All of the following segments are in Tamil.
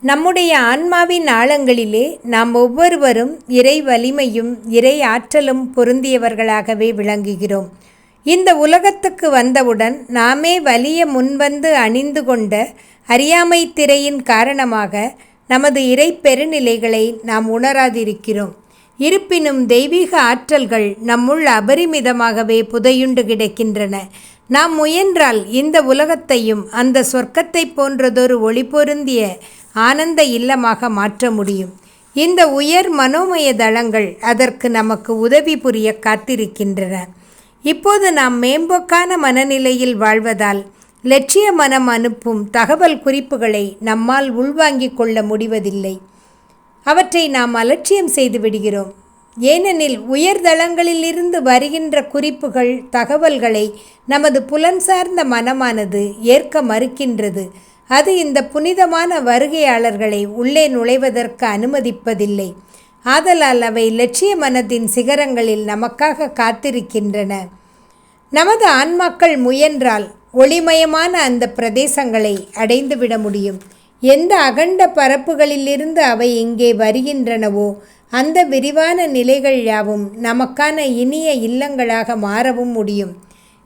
நம்முடைய ஆன்மாவின் ஆழங்களிலே நாம் ஒவ்வொருவரும் இறை வலிமையும் இறை ஆற்றலும் பொருந்தியவர்களாகவே விளங்குகிறோம். இந்த உலகத்துக்கு வந்தவுடன் நாமே வலிய முன்வந்து அணிந்து கொண்ட அறியாமை திரையின் காரணமாக நமது இறை பெருநிலைகளை நாம் உணராதிருக்கிறோம். இருப்பினும் தெய்வீக ஆற்றல்கள் நம்முள் அபரிமிதமாகவே புதையுண்டு கிடக்கின்றன. நாம் முயன்றால் இந்த உலகத்தையும் அந்த சொர்க்கத்தை போன்றதொரு ஒளி பொருந்திய ஆனந்த இல்லமாக மாற்ற முடியும். இந்த உயர் மனோமய தளங்கள் அதற்கு நமக்கு உதவி புரிய காத்திருக்கின்றன. இப்போது நாம் மேம்போக்கான மனநிலையில் வாழ்வதால் லட்சிய மனம் அனுப்பும் தகவல் குறிப்புகளை நம்மால் உள்வாங்கிக் கொள்ள முடிவதில்லை. அவற்றை நாம் அலட்சியம் செய்து விடுகிறோம். ஏனெனில் உயர்தளங்களிலிருந்து வருகின்ற குறிப்புகள் தகவல்களை நமது புலன் சார்ந்த மனமானது ஏற்க மறுக்கின்றது. அது இந்த புனிதமான வருகையாளர்களை உள்ளே நுழைவதற்கு அனுமதிப்பதில்லை. ஆதலால் அவை லட்சிய மனத்தின் சிகரங்களில் நமக்காக காத்திருக்கின்றன. நமது ஆன்மாக்கள் முயன்றால் ஒளிமயமான அந்த பிரதேசங்களை அடைந்துவிட முடியும். எந்த அகண்ட பரப்புகளிலிருந்து அவை இங்கே வருகின்றனவோ அந்த விரிவான நிலைகள் யாவும் நமக்கான இனிய இல்லங்களாக மாறவும் முடியும்.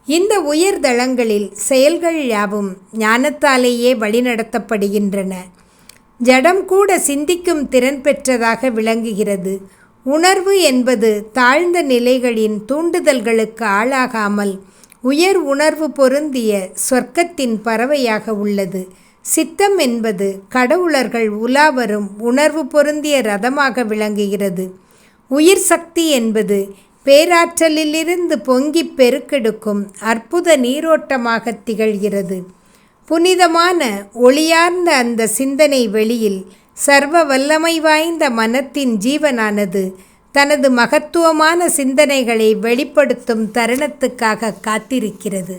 இந்த உயர்தளங்களில் செயல்கள் யாவும் ஞானத்தாலேயே வழிநடத்தப்படுகின்றன. ஜடம் கூட சிந்திக்கும் திறன் பெற்றதாக விளங்குகிறது. உணர்வு என்பது தாழ்ந்த நிலைகளின் தூண்டுதல்களுக்கு ஆளாகாமல் உயர் உணர்வு பொருந்திய சொர்க்கத்தின் பறவையாக உள்ளது. சித்தம் என்பது கடவுளர்கள் உலாவரும் உணர்வு பொருந்திய ரதமாக விளங்குகிறது. உயிர் சக்தி என்பது பேராற்றலிலிருந்து பொங்கி பெருக்கெடுக்கும் அற்புத நீரோட்டமாக திகழ்கிறது. புனிதமான ஒளியார்ந்த அந்த சிந்தனை வெளியில் சர்வ வல்லமை வாய்ந்த மனத்தின் ஜீவனானது தனது மகத்துவமான சிந்தனைகளை வெளிப்படுத்தும் தருணத்துக்காக காத்திருக்கிறது.